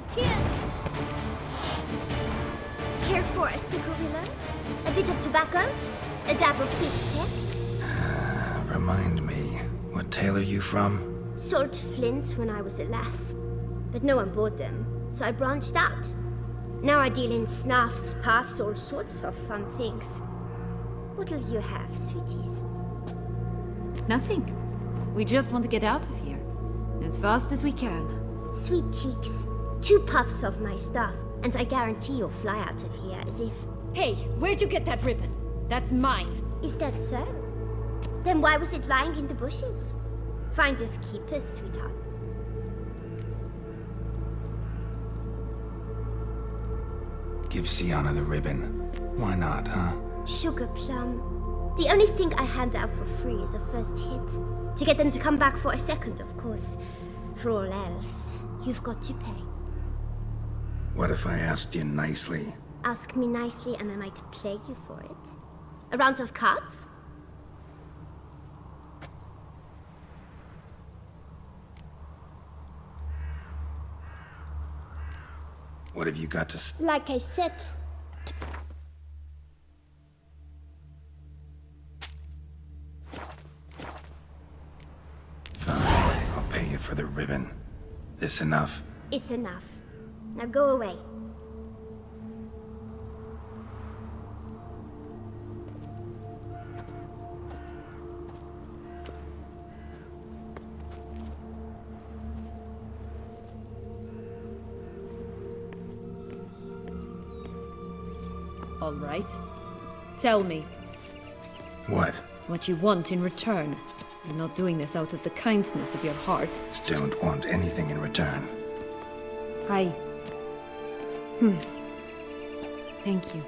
Tears. Care for a cigarilla? A bit of tobacco? A dab of fish tech? Remind me, what tale are you from? Sold flints when I was a lass, but no one bought them, so I branched out. Now I deal in snuffs, puffs, all sorts of fun things. What'll you have, sweeties? Nothing. We just want to get out of here. As fast as we can. Sweet cheeks. 2 puffs of my stuff, and I guarantee you'll fly out of here as if... Hey, where'd you get that ribbon? That's mine. Is that so? Then why was it lying in the bushes? Finders keepers, sweetheart. Give Sienna the ribbon. Why not, huh? Sugar plum. The only thing I hand out for free is a first hit. To get them to come back for a second, of course. For all else, you've got to pay. What if I asked you nicely? Ask me nicely and I might play you for it. A round of cards? What have you got to Like I said, Fine, I'll pay you for the ribbon. This enough? it's enough. Now go away. All right. Tell me What? what you want in return. You're not doing this out of the kindness of your heart. Don't want anything in return. I... Thank you.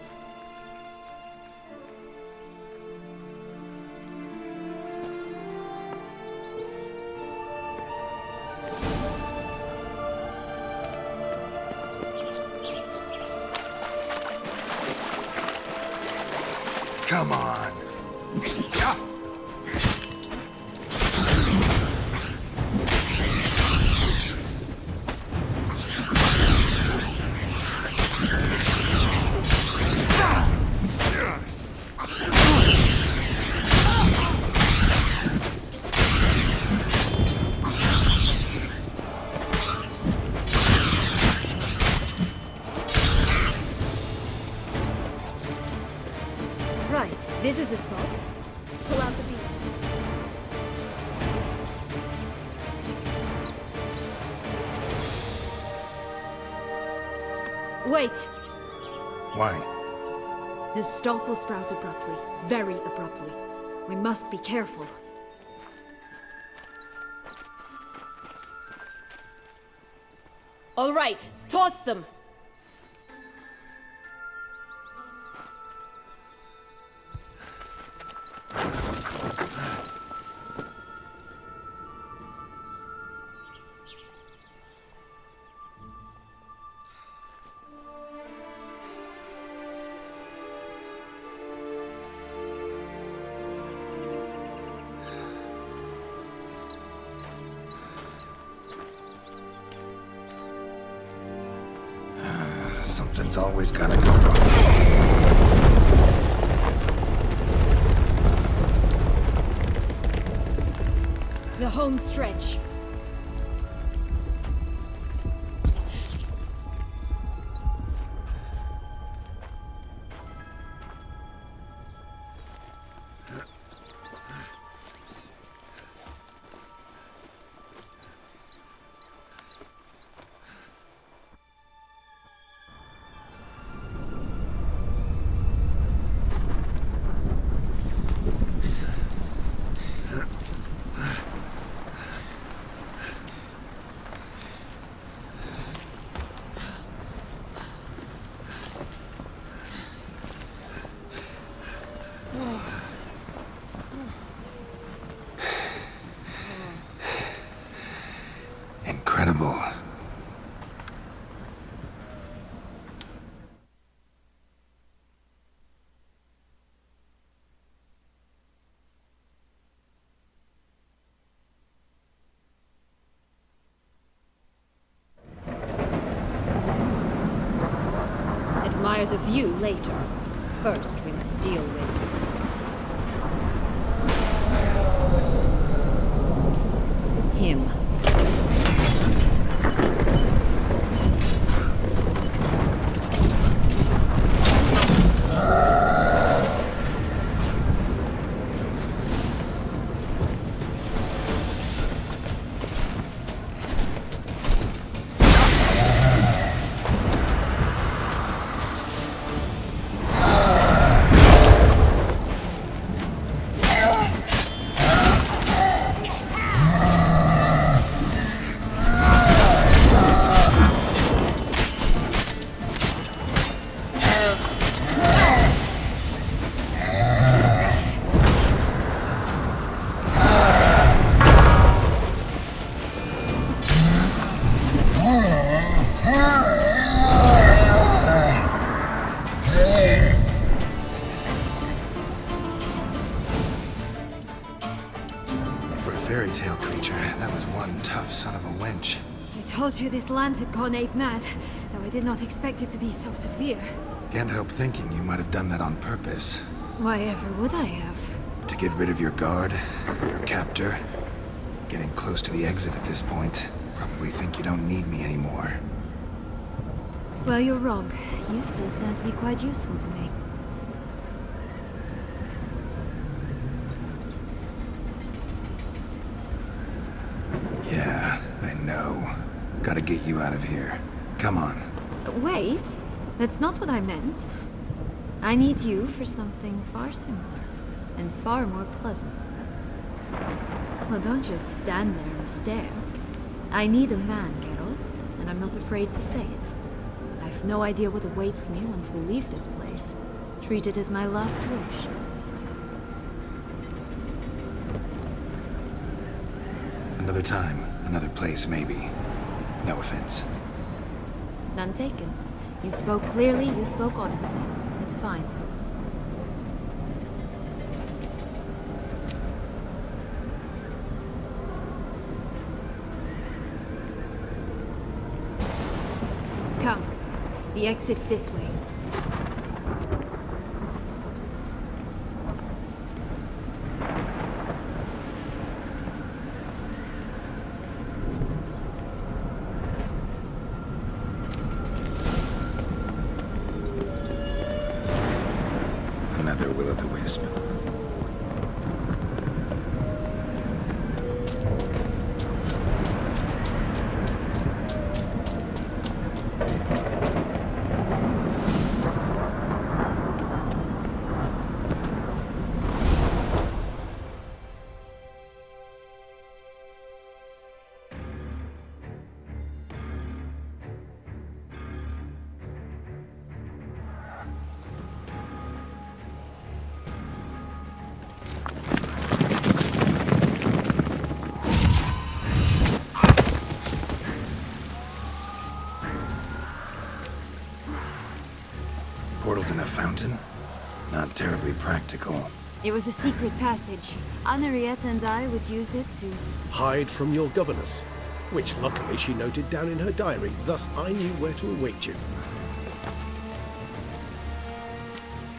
Come on. Yeah. Right, this is the spot. Pull out the beads. Wait! Why? The stalk will sprout abruptly. Very abruptly. We must be careful. All right, toss them! Something's always gotta go wrong. The home stretch. admire the view later. First, we must deal with him. Fairy tale creature, that was one tough son of a wench. I told you this land had gone ape mad, though I did not expect it to be so severe. Can't help thinking you might have done that on purpose. Why ever would I have? To get rid of your guard, your captor. Getting close to the exit at this point. Probably think you don't need me anymore. Well, you're wrong. You still stand to be quite useful to me. Yeah, I know. Gotta get you out of here. Come on. Wait, that's not what I meant. I need you for something far simpler and far more pleasant. Well, don't just stand there and stare. I need a man, Geralt, and I'm not afraid to say it. I've no idea what awaits me once we leave this place. Treat it as my last wish. Another time, another place, maybe. No offense. None taken. You spoke clearly, you spoke honestly. It's fine. Come. The exit's this way. Another will-o'-the-wisp. Portals in a fountain? Not terribly practical. It was a secret passage. Henriette and I would use it to... hide from your governess, which luckily she noted down in her diary, thus I knew where to await you.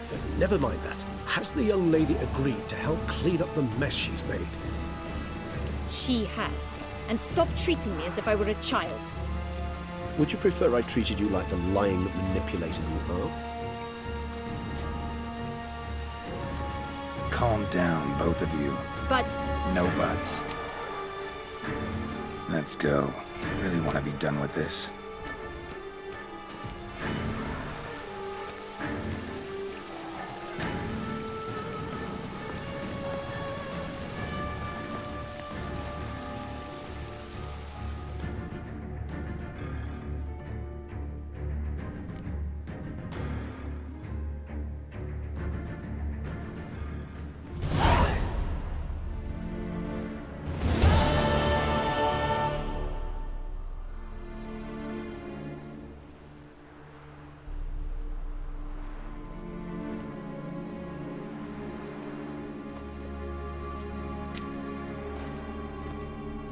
But never mind that. Has the young lady agreed to help clean up the mess she's made? She has. And stop treating me as if I were a child. Would you prefer I treated you like the lying manipulator you are? Calm down, both of you. But... No buts. Let's go. Really want to be done with this.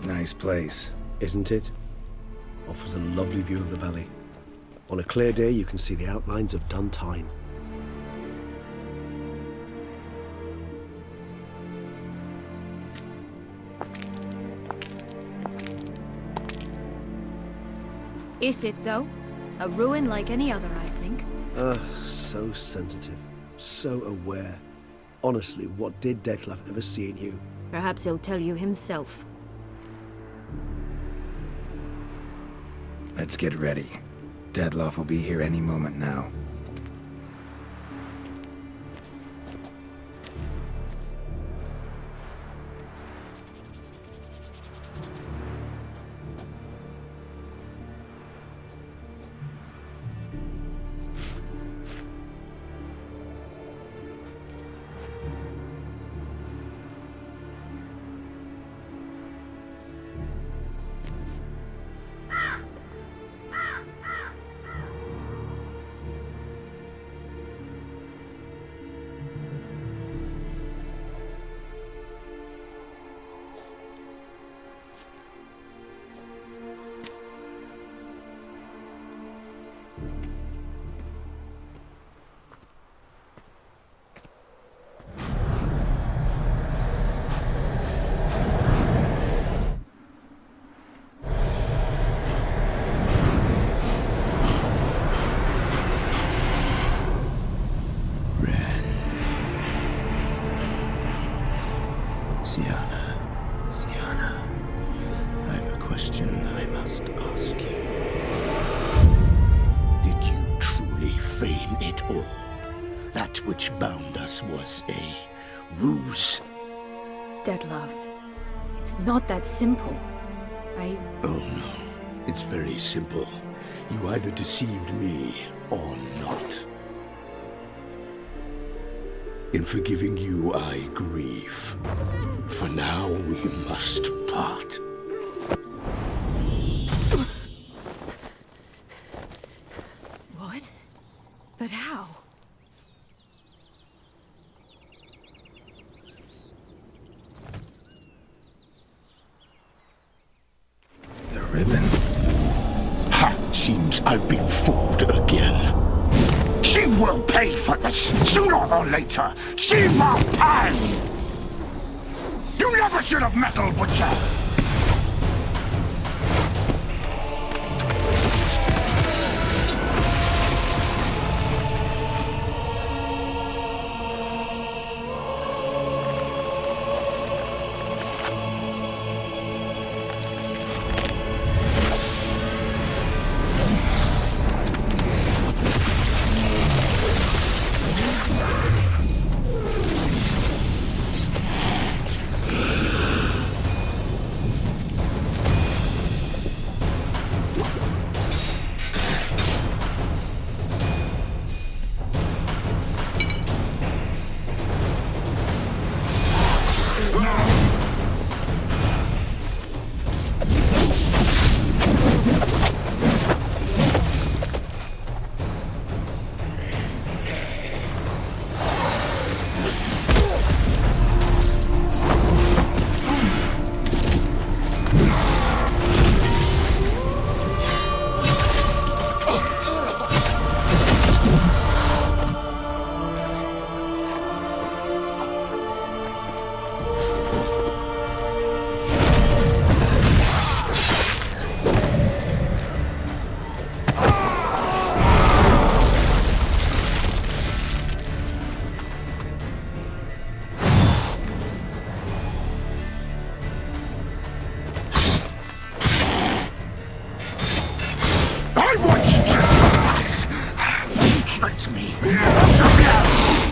Nice place. Isn't it? Offers a lovely view of the valley. On a clear day, you can see the outlines of done time. Is it, though? A ruin like any other, I think. So sensitive. So aware. Honestly, what did Detlef ever see in you? Perhaps he'll tell you himself. Let's get ready. Detlef will be here any moment now. Sienna, I have a question I must ask you. Did you truly feign it all? That which bound us was a ruse? Detlef, it's not that simple. Oh no, it's very simple. You either deceived me or not. In forgiving you, I grieve. For now, we must part. What? But how? The ribbon. Ha! Seems I've been fooled again. She will pay for this, sooner or later. She will pay! You never should have meddled with her!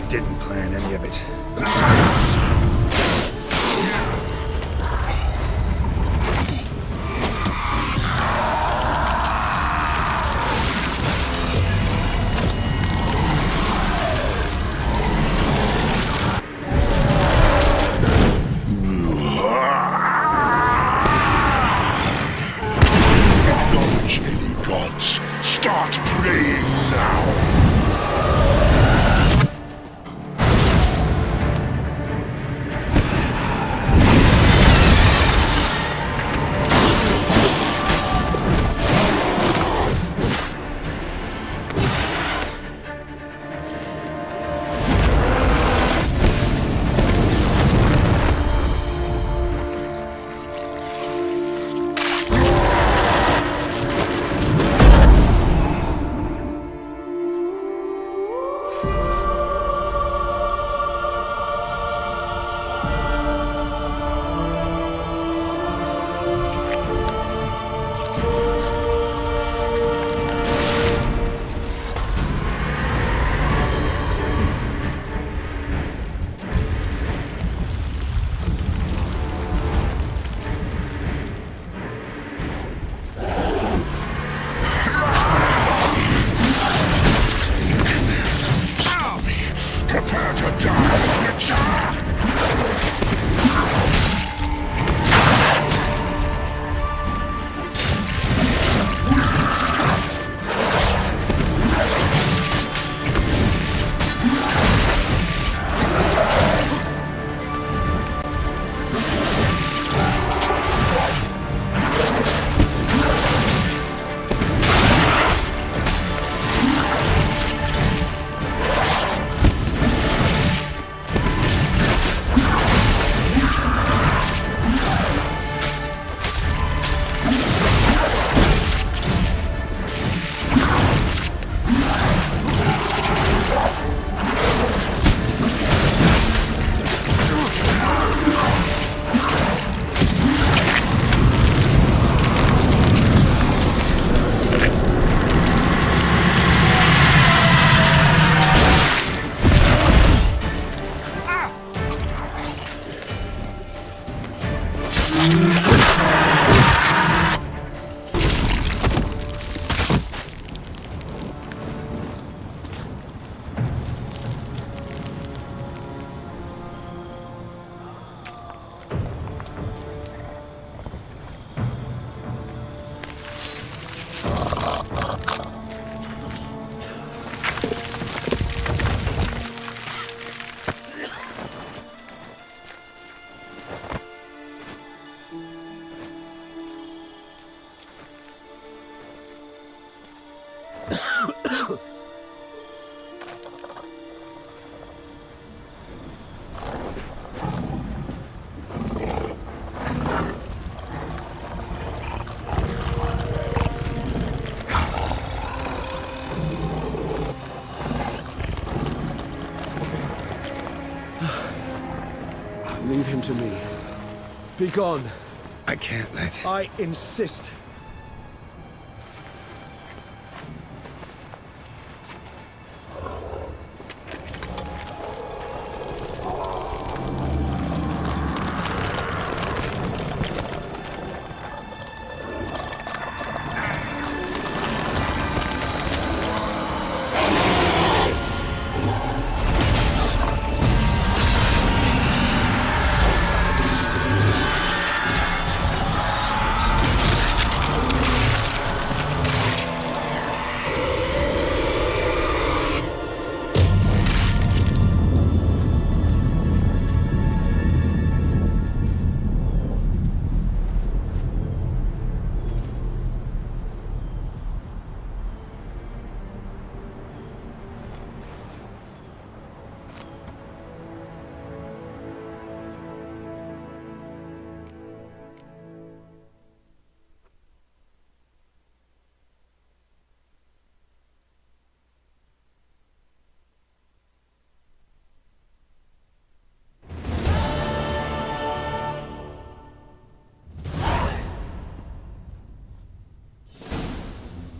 Didn't plan any of it. Acknowledge any gods. Start praying now. Leave him to me. Be gone. I can't let... I insist.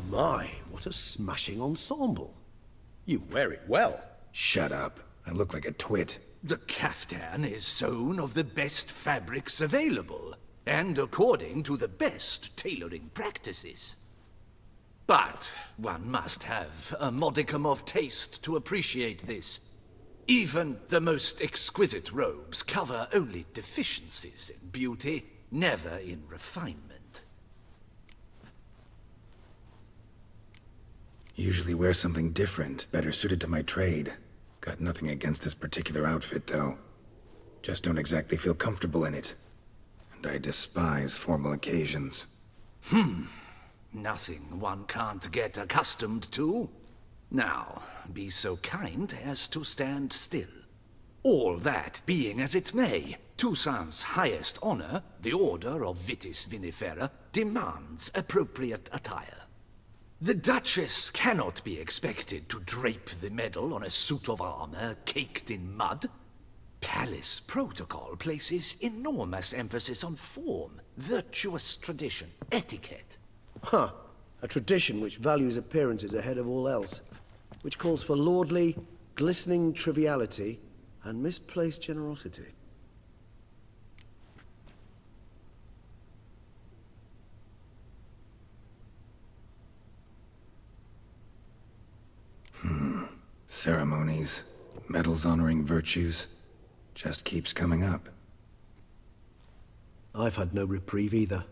My, what a smashing ensemble. You wear it well. Shut up. I look like a twit. The caftan is sewn of the best fabrics available, and according to the best tailoring practices. But one must have a modicum of taste to appreciate this. Even the most exquisite robes cover only deficiencies in beauty, never in refinement. Usually wear something different, better suited to my trade. Got nothing against this particular outfit, though. Just don't exactly feel comfortable in it. And I despise formal occasions. Nothing one can't get accustomed to. Now, be so kind as to stand still. All that being as it may, Toussaint's highest honor, the Order of Vitis Vinifera, demands appropriate attire. The Duchess cannot be expected to drape the medal on a suit of armor caked in mud. Palace protocol places enormous emphasis on form, virtuous tradition, etiquette. Huh. A tradition which values appearances ahead of all else. Which calls for lordly, glistening triviality and misplaced generosity. Ceremonies, medals honoring virtues, just keeps coming up. I've had no reprieve either.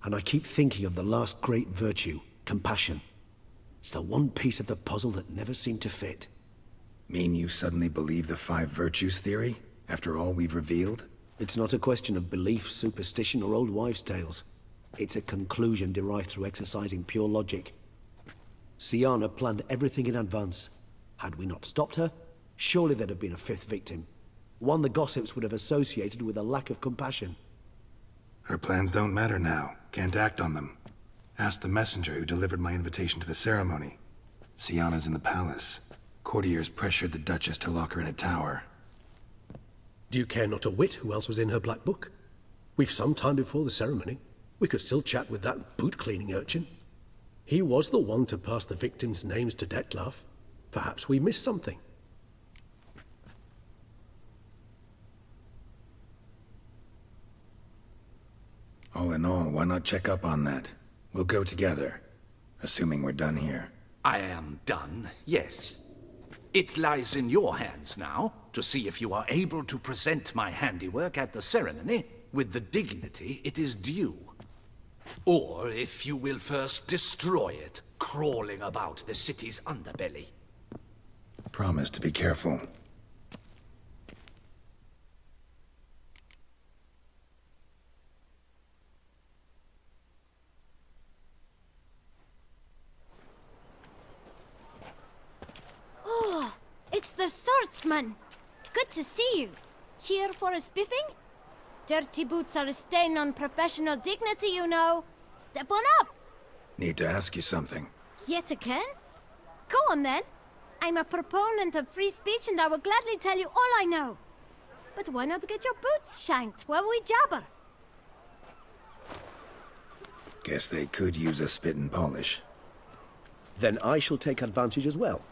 And I keep thinking of the last great virtue, compassion. It's the one piece of the puzzle that never seemed to fit. Mean you suddenly believe the 5 virtues theory, after all we've revealed? It's not a question of belief, superstition, or old wives' tales. It's a conclusion derived through exercising pure logic. Sienna planned everything in advance. Had we not stopped her, surely there'd have been a 5th victim. One the gossips would have associated with a lack of compassion. Her plans don't matter now. Can't act on them. Ask the messenger who delivered my invitation to the ceremony. Sienna's in the palace. Courtiers pressured the Duchess to lock her in a tower. Do you care not a whit who else was in her black book? We've some time before the ceremony. We could still chat with that boot-cleaning urchin. He was the one to pass the victims' names to Detlef. Perhaps we missed something. All in all, why not check up on that? We'll go together, assuming we're done here. I am done, yes. It lies in your hands now to see if you are able to present my handiwork at the ceremony with the dignity it is due. Or if you will first destroy it, crawling about the city's underbelly. Promise to be careful. bootsman. Good to see you. Here for a spiffing? Dirty boots are a stain on professional dignity, you know. Step on up. Need to ask you something. Yet again? Go on then. I'm a proponent of free speech and I will gladly tell you all I know. But why not get your boots shanked while we jabber? Guess they could use a spit and polish. Then I shall take advantage as well.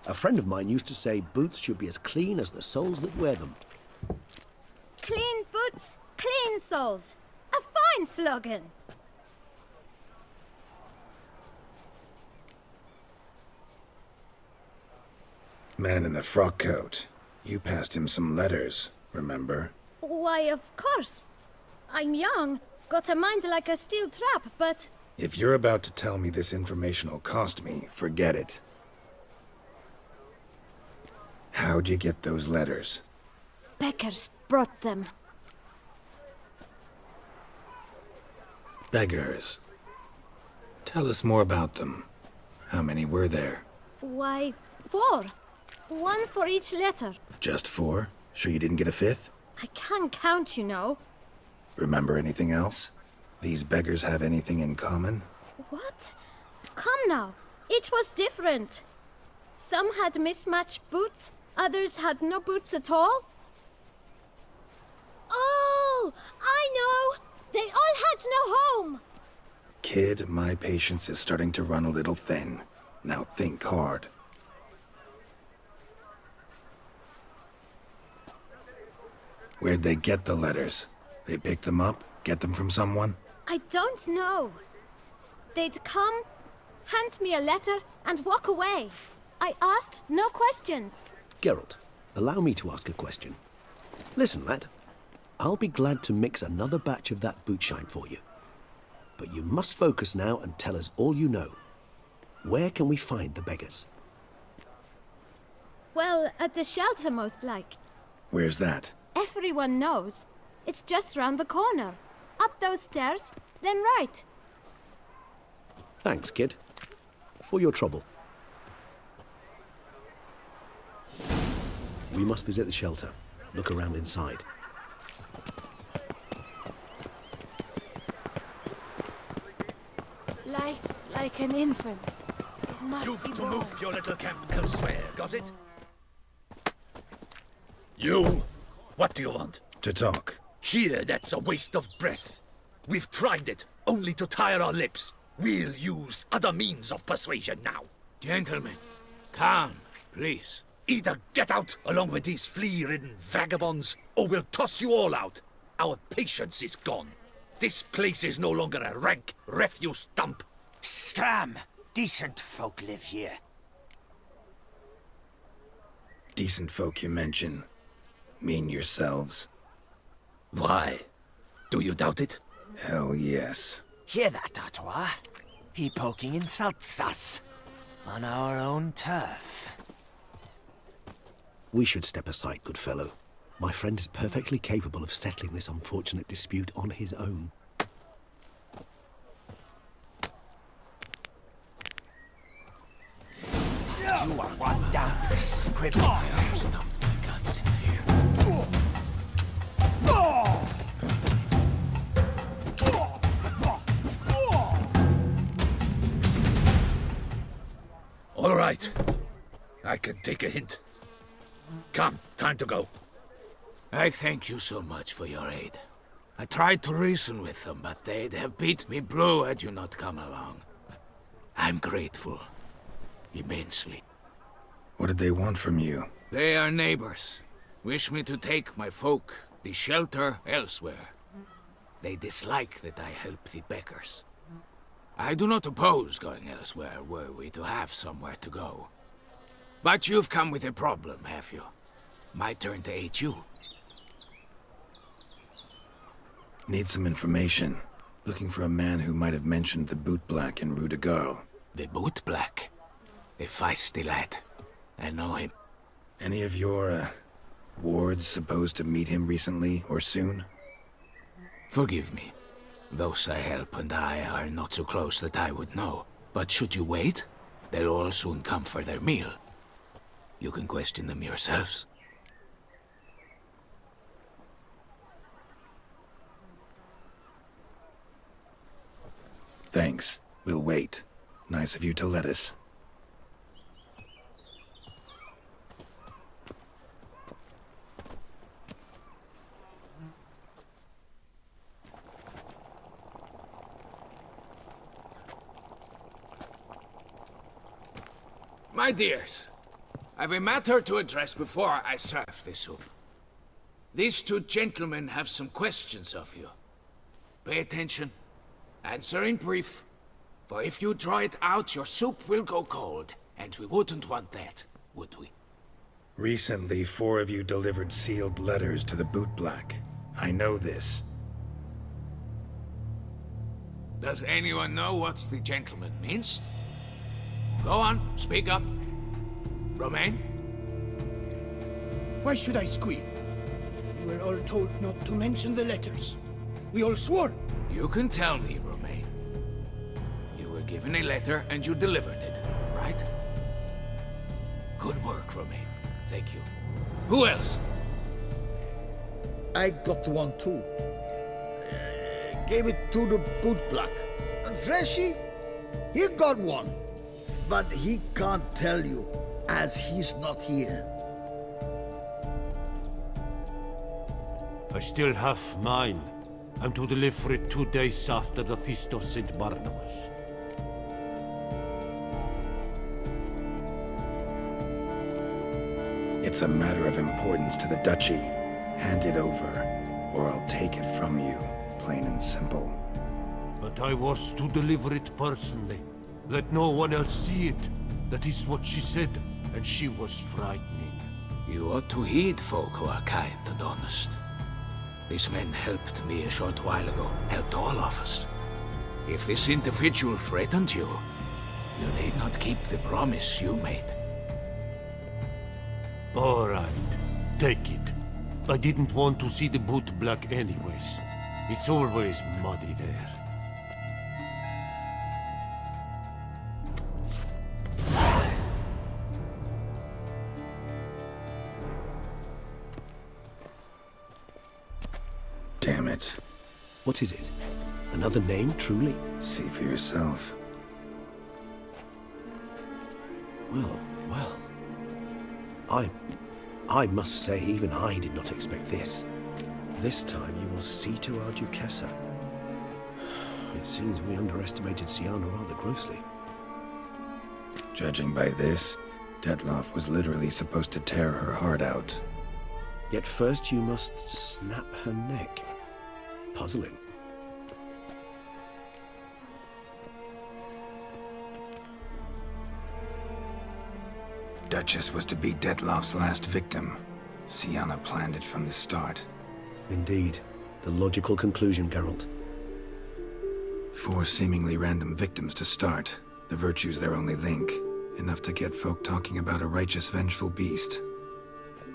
A friend of mine used to say boots should be as clean as the soles that wear them. Clean boots, clean soles. A fine slogan. Man in the frock coat. You passed him some letters, remember? Why, of course. I'm young, got a mind like a steel trap, but... If you're about to tell me this information will cost me, forget it. How'd you get those letters? Beggars brought them. Beggars. Tell us more about them. How many were there? Why, 4. 1 for each letter. Just 4? Sure you didn't get a 5th? I can't count, you know. Remember anything else? These beggars have anything in common? What? Come now. Each was different. Some had mismatched boots, others had no boots at all. Oh, I know! They all had no home! Kid, my patience is starting to run a little thin. Now think hard. Where'd they get the letters? They pick them up? Get them from someone? I don't know. They'd come, hand me a letter, and walk away. I asked no questions. Geralt, allow me to ask a question. Listen, lad. I'll be glad to mix another batch of that bootshine for you. But you must focus now and tell us all you know. Where can we find the beggars? Well, at the shelter, most like. Where's that? Everyone knows. It's just round the corner. Up those stairs, then right. Thanks, kid. For your trouble. We must visit the shelter. Look around inside. Life's like an infant. It must You've be to born. move your little camp elsewhere, got it? You! What do you want? To talk. Here, that's a waste of breath. We've tried it, only to tire our lips. We'll use other means of persuasion now. Gentlemen, calm, please. Either get out along with these flea-ridden vagabonds, or we'll toss you all out. Our patience is gone. This place is no longer a rank refuse dump. Scram! Decent folk live here. Decent folk you mention. Mean yourselves. Why? Do you doubt it? Hell yes. Hear that, Artois? He poking insults us. On our own turf. We should step aside, good fellow. My friend is perfectly capable of settling this unfortunate dispute on his own. You are one damn squib. I stumped my guts in fear. All right. I can take a hint. Come, time to go. I thank you so much for your aid. I tried to reason with them, but they'd have beat me blue had you not come along. I'm grateful. Immensely. What did they want from you? They are neighbors. Wish me to take my folk, the shelter, elsewhere. They dislike that I help the beggars. I do not oppose going elsewhere, were we to have somewhere to go. But you've come with a problem, have you? My turn to aid you. Need some information. Looking for a man who might have mentioned the boot black in Rue de Garl. The boot black. A feisty lad. I know him. Any of your, wards supposed to meet him recently or soon? Forgive me. Those I help and I are not so close that I would know. But should you wait, they'll all soon come for their meal. You can question them yourselves. Thanks. We'll wait. Nice of you to let us. My dears, I've a matter to address before I serve the soup. These two gentlemen have some questions of you. Pay attention. Answer in brief, for if you draw it out, your soup will go cold, and we wouldn't want that, would we? Recently, 4 of you delivered sealed letters to the bootblack. I know this. Does anyone know what the gentleman means? Go on, speak up. Romain? Why should I squeal? We were all told not to mention the letters. We all swore. You can tell me, Romain. You were given a letter and you delivered it, right? Good work, Romain. Thank you. Who else? I got one too. Gave it to the bootblack. And Freshy, he got one. But he can't tell you, as he's not here. I still have mine. I'm to deliver it 2 days after the Feast of St. Barnabas. It's a matter of importance to the Duchy. Hand it over, or I'll take it from you, plain and simple. But I was to deliver it personally. Let no one else see it. That is what she said, and she was frightening. You ought to heed folk who are kind and honest. These men helped me a short while ago, helped all of us. If this individual threatened you, you need not keep the promise you made. All right, take it. I didn't want to see the bootblack anyways. It's always muddy there. Damn it. What is it? Another name, truly? See for yourself. Well, well. I must say, even I did not expect this. This time you will see to our Duchessa. It seems we underestimated Sienna rather grossly. Judging by this, Detloff was literally supposed to tear her heart out. Yet first you must snap her neck. Puzzling. Duchess was to be Detloff's last victim. Sienna planned it from the start. Indeed. The logical conclusion, Geralt. 4 seemingly random victims to start. The virtue's their only link. Enough to get folk talking about a righteous, vengeful beast.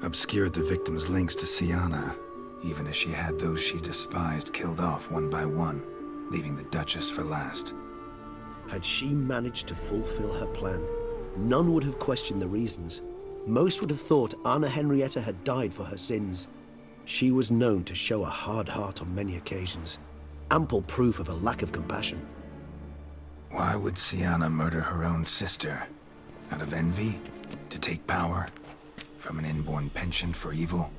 Obscured the victims' links to Sienna, even as she had those she despised killed off one by one, leaving the Duchess for last. Had she managed to fulfill her plan, none would have questioned the reasons. Most would have thought Anna Henrietta had died for her sins. She was known to show a hard heart on many occasions. Ample proof of a lack of compassion. Why would Sienna murder her own sister? Out of envy? To take power? From an inborn penchant for evil?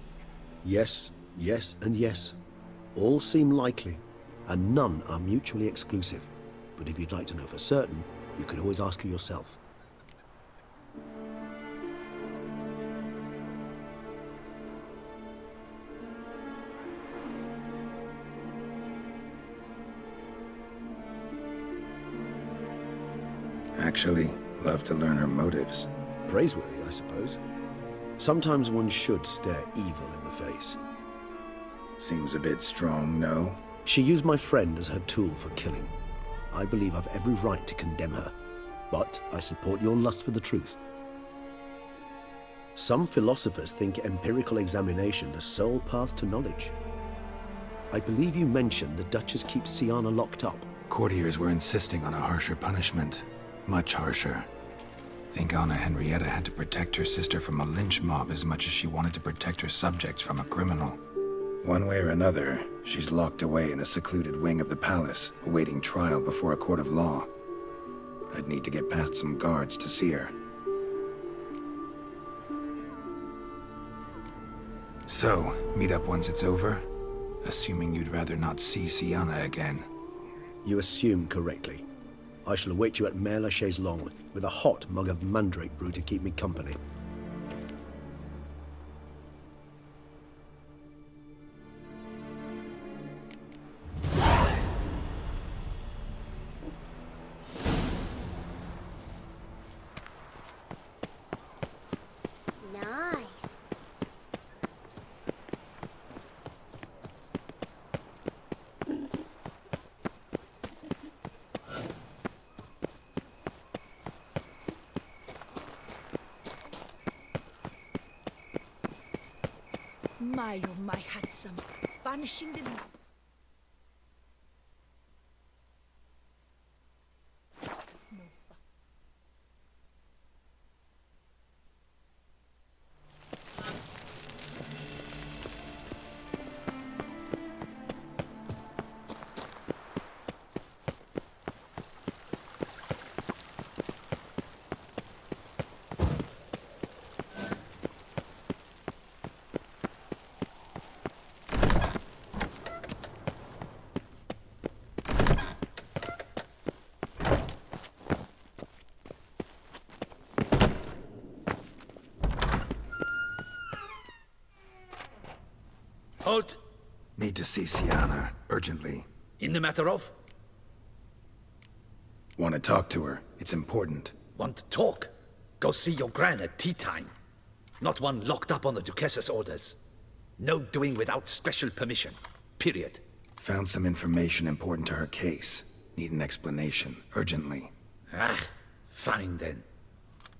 Yes, yes, and yes. All seem likely, and none are mutually exclusive. But if you'd like to know for certain, you could always ask her yourself. Actually, love to learn her motives. Praiseworthy, I suppose. Sometimes one should stare evil in the face. Seems a bit strong, no? She used my friend as her tool for killing. I believe I've every right to condemn her, but I support your lust for the truth. Some philosophers think empirical examination the sole path to knowledge. I believe you mentioned the Duchess keeps Sienna locked up. Courtiers were insisting on a harsher punishment. Much harsher. Think Anna Henrietta had to protect her sister from a lynch mob as much as she wanted to protect her subjects from a criminal. One way or another, she's locked away in a secluded wing of the palace, awaiting trial before a court of law. I'd need to get past some guards to see her. So, meet up once it's over? Assuming you'd rather not see Sienna again. You assume correctly. I shall await you at Mère la Chaise Longue, with a hot mug of mandrake brew to keep me company. Nice. My, oh my, handsome. Banishing the beast. It's no fun. Halt! Need to see Sienna, urgently. In the matter of? Want to talk to her. It's important. Want to talk? Go see your gran at tea time. Not one locked up on the Duchess's orders. No doing without special permission. Period. Found some information important to her case. Need an explanation, urgently. Ah, fine then.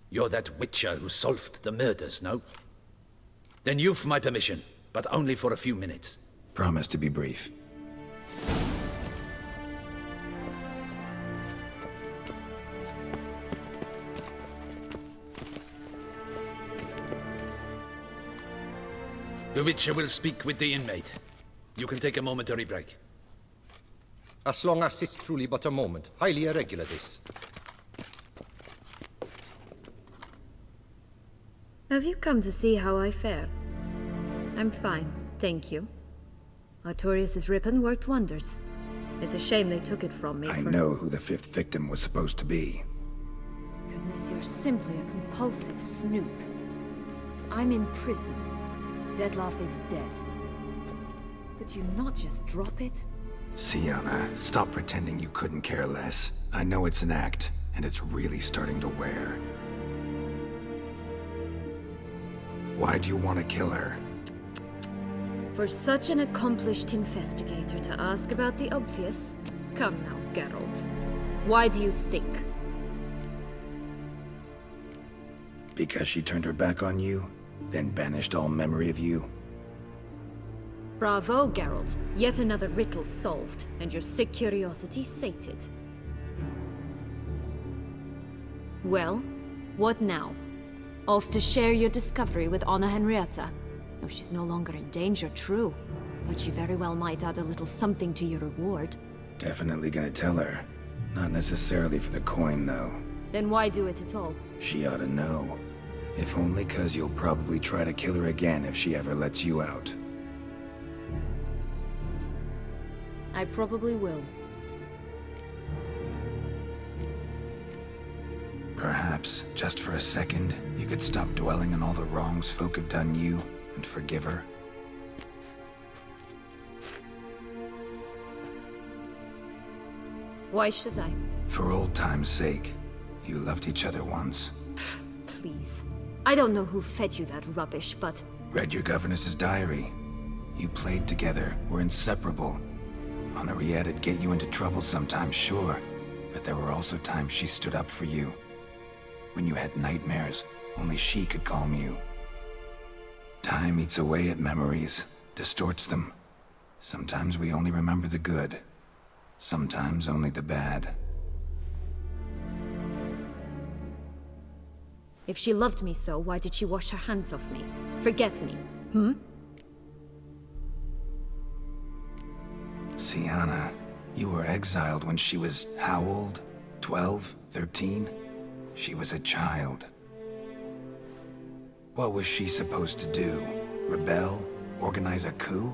You're that witcher who solved the murders, no? Then you've my permission, but only for a few minutes. Promise to be brief. The Witcher will speak with the inmate. You can take a momentary break. As long as it's truly but a moment. Highly irregular, this. Have you come to see how I fare? I'm fine, thank you. Artorius' ribbon worked wonders. It's a shame they took it from me. I know who the fifth victim was supposed to be. Goodness, you're simply a compulsive snoop. I'm in prison. Deadloff is dead. Could you not just drop it? Sienna, stop pretending you couldn't care less. I know it's an act, and it's really starting to wear. Why do you want to kill her? For such an accomplished investigator to ask about the obvious? Come now, Geralt. Why do you think? Because she turned her back on you, then banished all memory of you? Bravo, Geralt. Yet another riddle solved, and your sick curiosity sated. Well, what now? Off to share your discovery with Anna Henrietta? No, she's no longer in danger, true. But she very well might add a little something to your reward. Definitely gonna tell her. Not necessarily for the coin, though. Then why do it at all? She ought to know. If only 'cause you'll probably try to kill her again if she ever lets you out. I probably will. Perhaps, just for a second, you could stop dwelling on all the wrongs folk have done you and forgive her. Why should I? For old time's sake. You loved each other once. Please. I don't know who fed you that rubbish, but... Read your governess's diary. You played together, were inseparable. Henriette'd get you into trouble sometimes, sure. But there were also times she stood up for you. When you had nightmares, only she could calm you. Time eats away at memories, distorts them. Sometimes we only remember the good. Sometimes only the bad. If she loved me so, why did she wash her hands off me? Forget me, hmm? Sienna, you were exiled when she was how old? 12? 13? She was a child. What was she supposed to do? Rebel? Organize a coup?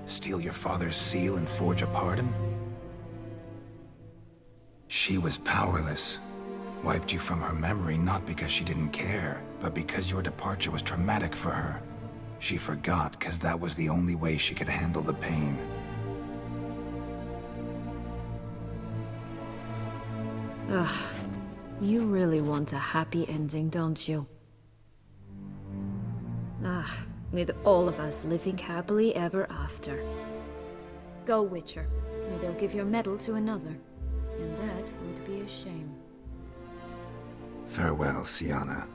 Steal your father's seal and forge a pardon? She was powerless. Wiped you from her memory not because she didn't care, but because your departure was traumatic for her. She forgot because that was the only way she could handle the pain. Ugh. You really want a happy ending, don't you? Ah, with all of us living happily ever after. Go, Witcher, or they'll give your medal to another. And that would be a shame. Farewell, Sienna.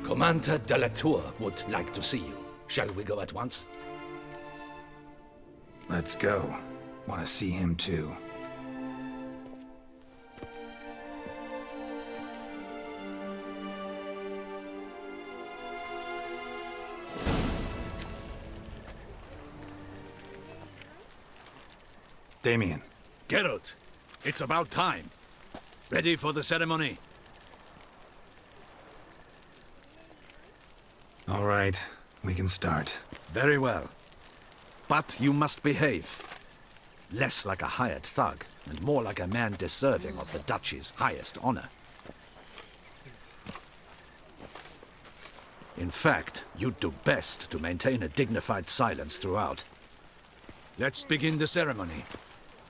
Commander de la Tour would like to see you. Shall we go at once? Let's go. Want to see him too. Damien. Geralt, it's about time. Ready for the ceremony? All right, we can start. Very well. But you must behave. Less like a hired thug, and more like a man deserving of the Duchy's highest honor. In fact, you'd do best to maintain a dignified silence throughout. Let's begin the ceremony.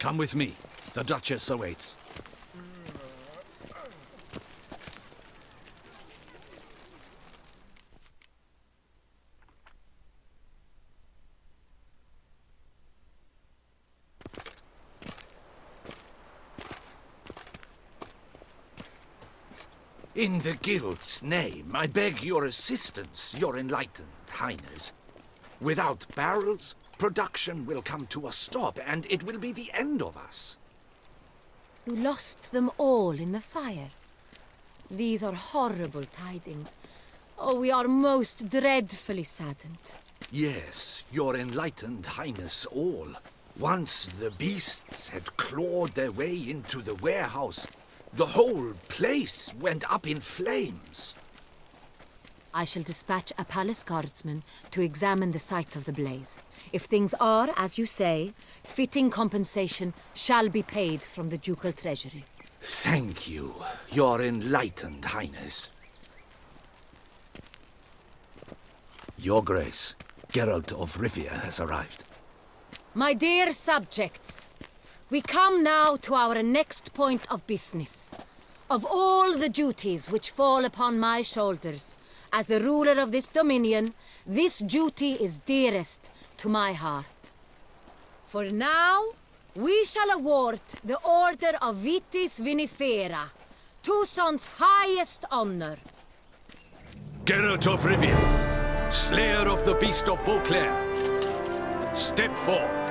Come with me. The Duchess awaits. In the Guild's name, I beg your assistance, your enlightened highness. Without barrels, production will come to a stop, and it will be the end of us. You lost them all in the fire. These are horrible tidings. Oh, we are most dreadfully saddened. Yes, your enlightened highness all. Once the beasts had clawed their way into the warehouse, the whole place went up in flames. I shall dispatch a palace guardsman to examine the site of the blaze. If things are, as you say, fitting compensation shall be paid from the ducal treasury. Thank you, your enlightened highness. Your Grace, Geralt of Rivia has arrived. My dear subjects, we come now to our next point of business. Of all the duties which fall upon my shoulders, as the ruler of this dominion, this duty is dearest to my heart. For now, we shall award the Order of Vitis Vinifera, Tucson's highest honor. Geralt of Rivia, slayer of the beast of Beauclair, step forth.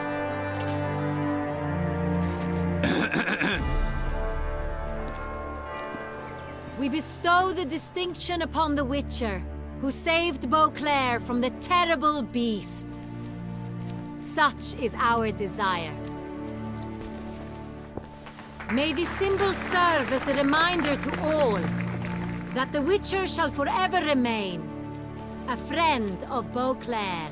We bestow the distinction upon the Witcher, who saved Beauclair from the terrible beast. Such is our desire. May this symbol serve as a reminder to all that the Witcher shall forever remain a friend of Beauclair.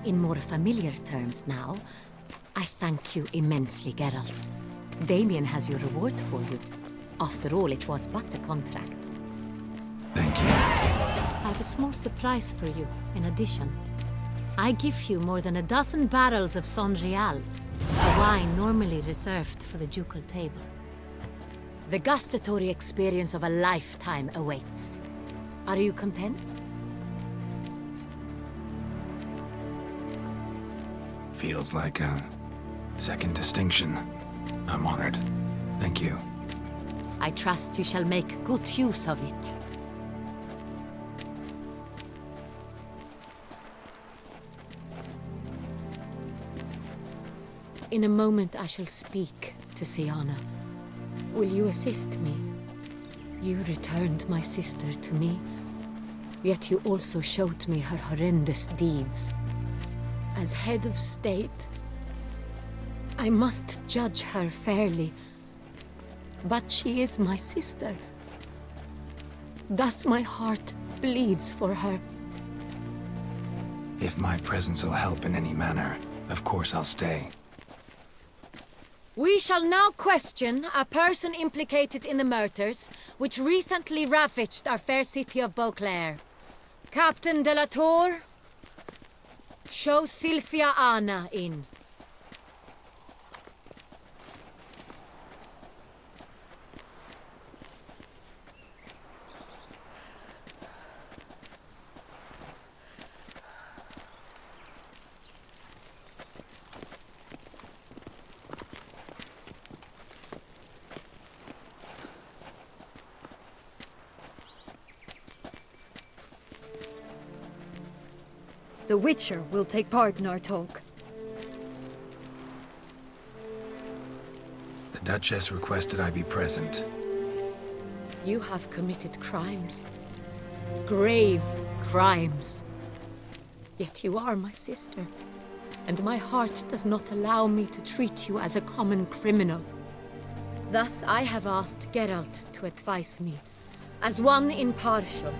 In more familiar terms now, I thank you immensely, Geralt. Damien has your reward for you. After all, it was but a contract. Thank you. I have a small surprise for you, in addition. I give you more than a dozen barrels of Sonreal, a wine normally reserved for the ducal table. The gustatory experience of a lifetime awaits. Are you content? Feels like a second distinction. I'm honored. Thank you. I trust you shall make good use of it. In a moment I shall speak to Siana. Will you assist me? You returned my sister to me, yet you also showed me her horrendous deeds. As head of state, I must judge her fairly, but she is my sister. Thus my heart bleeds for her. If my presence will help in any manner, of course I'll stay. We shall now question a person implicated in the murders which recently ravaged our fair city of Beauclair. Captain de la Tour, show Sylvia Anna in. The Witcher will take part in our talk. The Duchess requested I be present. You have committed crimes. Grave crimes. Yet you are my sister, and my heart does not allow me to treat you as a common criminal. Thus I have asked Geralt to advise me, as one impartial.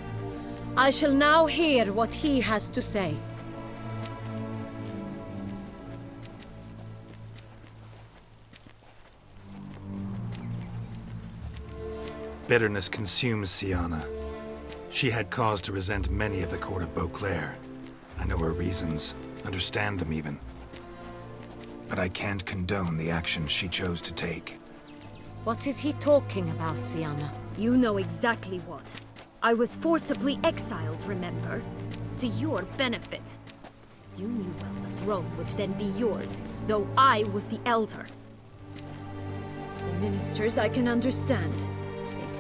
I shall now hear what he has to say. Bitterness consumes Siana. She had cause to resent many of the court of Beauclair. I know her reasons, understand them even. But I can't condone the actions she chose to take. What is he talking about, Siana? You know exactly what. I was forcibly exiled, remember? To your benefit. You knew well the throne would then be yours, though I was the elder. The ministers I can understand.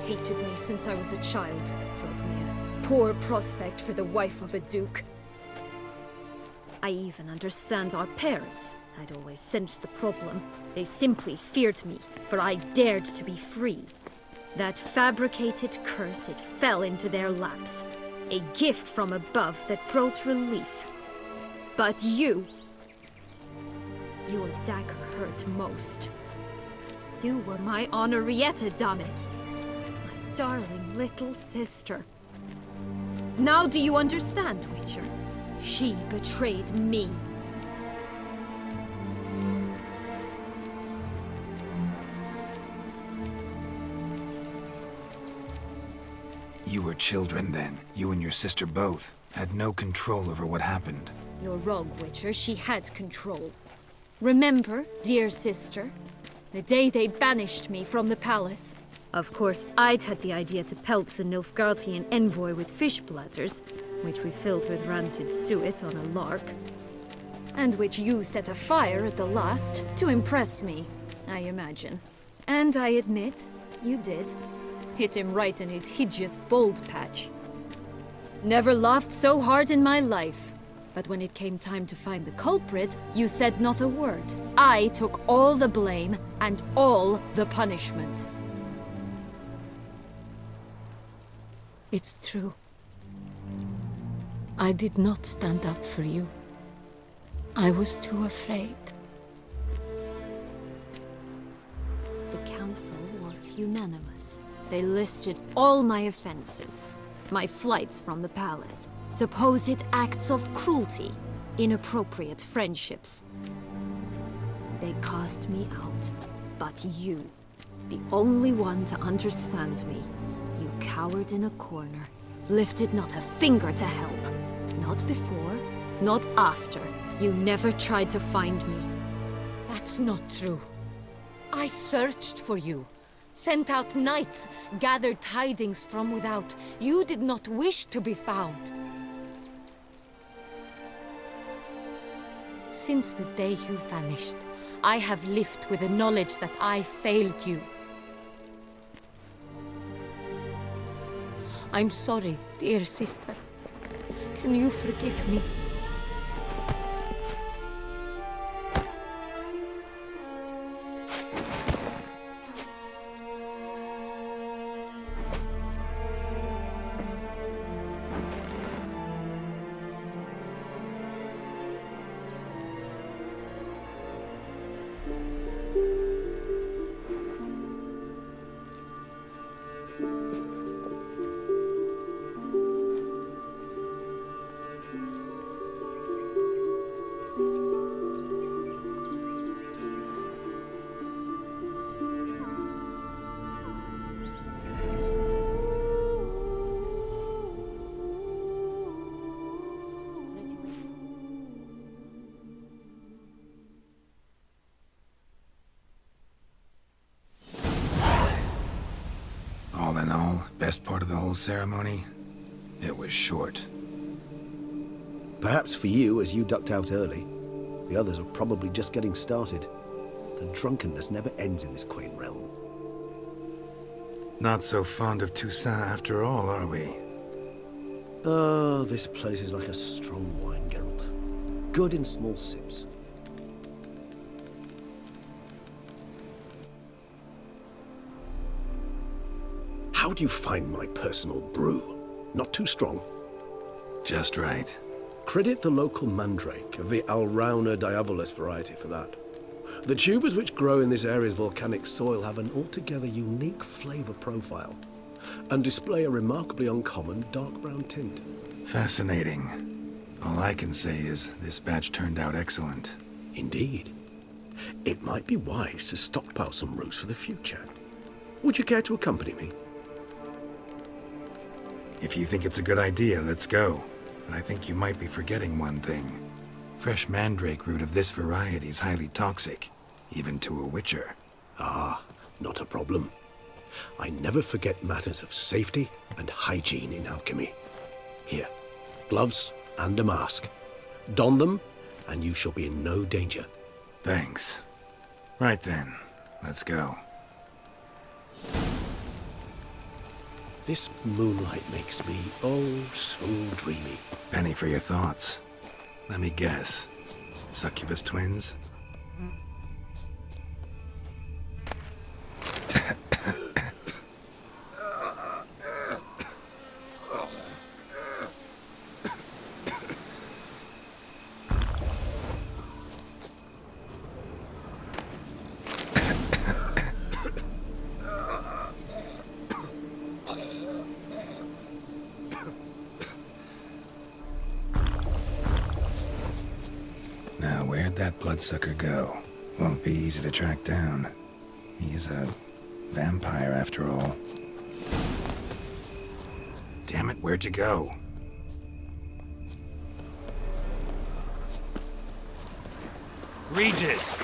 They'd hated me since I was a child, thought me a poor prospect for the wife of a duke. I even understand our parents. I'd always sensed the problem. They simply feared me, for I dared to be free. That fabricated curse, it fell into their laps. A gift from above that brought relief. But you... your dagger hurt most. You were my Henrietta, damn it. My darling little sister. Now do you understand, Witcher? She betrayed me. You were children then. You and your sister both had no control over what happened. You're wrong, Witcher. She had control. Remember, dear sister, the day they banished me from the palace? Of course, I'd had the idea to pelt the Nilfgaardian envoy with fish bladders, which we filled with rancid suet on a lark. And which you set afire at the last, to impress me, I imagine. And I admit, you did. Hit him right in his hideous bald patch. Never laughed so hard in my life. But when it came time to find the culprit, you said not a word. I took all the blame and all the punishment. It's true. I did not stand up for you. I was too afraid. The council was unanimous. They listed all my offenses. My flights from the palace, supposed acts of cruelty, inappropriate friendships. They cast me out, but you, the only one to understand me, you cowered in a corner, lifted not a finger to help. Not before, not after. You never tried to find me. That's not true. I searched for you. Sent out knights, gathered tidings from without. You did not wish to be found. Since the day you vanished, I have lived with the knowledge that I failed you. I'm sorry, dear sister. Can you forgive me? All in all, best part of the whole ceremony? It was short. Perhaps for you, as you ducked out early. The others are probably just getting started. The drunkenness never ends in this quaint realm. Not so fond of Toussaint after all, are we? Oh, this place is like a strong wine, Geralt. Good in small sips. How do you find my personal brew? Not too strong? Just right. Credit the local mandrake of the Alrauna diabolus variety for that. The tubers which grow in this area's volcanic soil have an altogether unique flavor profile and display a remarkably uncommon dark brown tint. Fascinating. All I can say is this batch turned out excellent. Indeed. It might be wise to stockpile some roots for the future. Would you care to accompany me? If you think it's a good idea, let's go. But I think you might be forgetting one thing. Fresh mandrake root of this variety is highly toxic, even to a witcher. Ah, not a problem. I never forget matters of safety and hygiene in alchemy. Here, gloves and a mask. Don them, and you shall be in no danger. Thanks. Right then, let's go. This moonlight makes me, oh, so dreamy. Penny for your thoughts. Let me guess. Succubus twins? Now, where'd that bloodsucker go? Won't be easy to track down. He's a vampire after all. Damn it, where'd you go? Regis!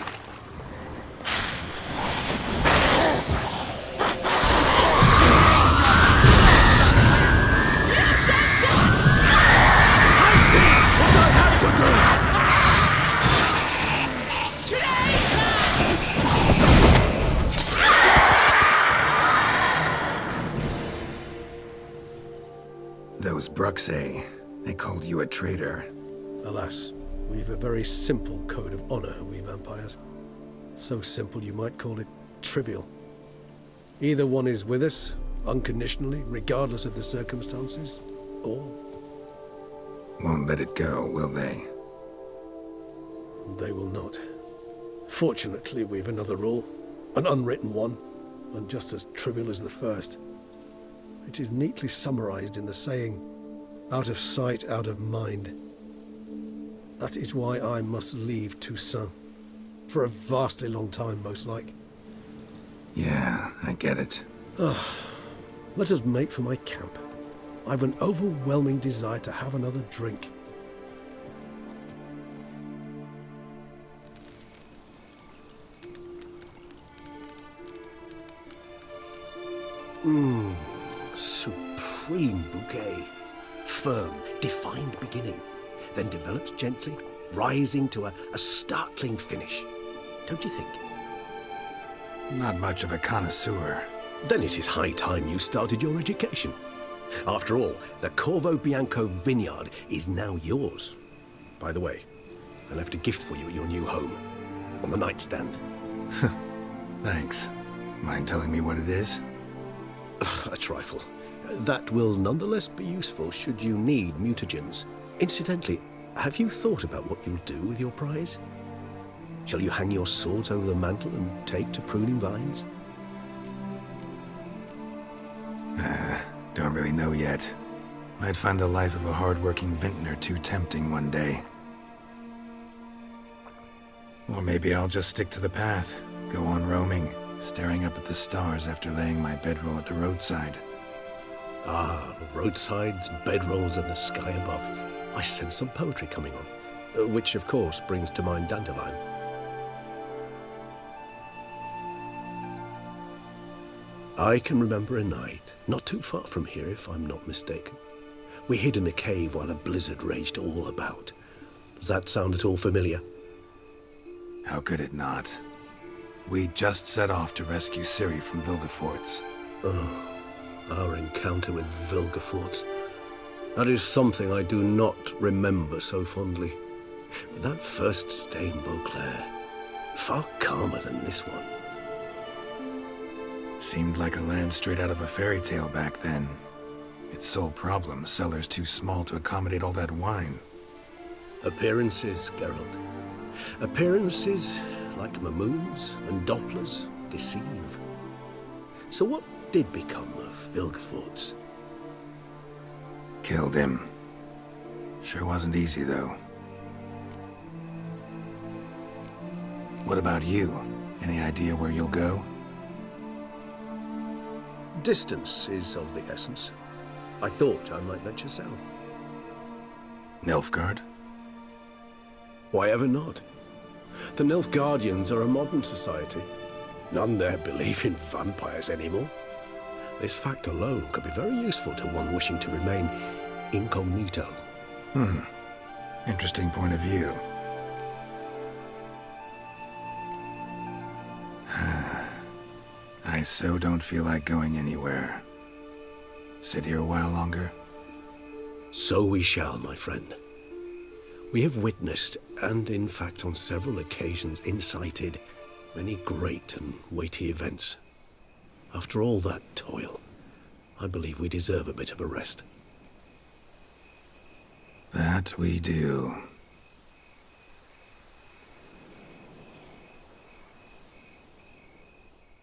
Those Bruxay, they called you a traitor. Alas, we've a very simple code of honor, we vampires. So simple you might call it trivial. Either one is with us, unconditionally, regardless of the circumstances, or... Won't let it go, will they? They will not. Fortunately, we've another rule, an unwritten one, and just as trivial as the first. It is neatly summarized in the saying, out of sight, out of mind. That is why I must leave Toussaint. For a vastly long time, most like. Yeah, I get it. Let us make for my camp. I've an overwhelming desire to have another drink. Supreme bouquet. Firm, defined beginning, then develops gently, rising to a startling finish. Don't you think? Not much of a connoisseur. Then it is high time you started your education. After all, the Corvo Bianco vineyard is now yours. By the way, I left a gift for you at your new home, on the nightstand. Thanks. Mind telling me what it is? A trifle. That will nonetheless be useful should you need mutagens. Incidentally, have you thought about what you'll do with your prize? Shall you hang your swords over the mantle and take to pruning vines? Don't really know yet. Might find the life of a hard-working vintner too tempting one day. Or maybe I'll just stick to the path, go on roaming, staring up at the stars after laying my bedroll at the roadside. Ah, roadsides, bedrolls, and the sky above. I sense some poetry coming on, which of course brings to mind Dandelion. I can remember a night, not too far from here if I'm not mistaken. We hid in a cave while a blizzard raged all about. Does that sound at all familiar? How could it not? We just set off to rescue Ciri from Vilgefortz. Oh, our encounter with Vilgefortz. That is something I do not remember so fondly. But that first stay in Beauclair, far calmer than this one. Seemed like a land straight out of a fairy tale back then. Its sole problem, cellars too small to accommodate all that wine. Appearances, Geralt. Appearances, like Mamoons and Dopplers, deceive. So what did become of Vilgefortz? Killed him. Sure wasn't easy, though. What about you? Any idea where you'll go? Distance is of the essence. I thought I might venture south. Nilfgaard? Why ever not? The Nilfgaardians are a modern society. None there believe in vampires anymore. This fact alone could be very useful to one wishing to remain incognito. Interesting point of view. I so don't feel like going anywhere. Sit here a while longer? So we shall, my friend. We have witnessed, and in fact on several occasions incited, many great and weighty events. After all that toil, I believe we deserve a bit of a rest. That we do.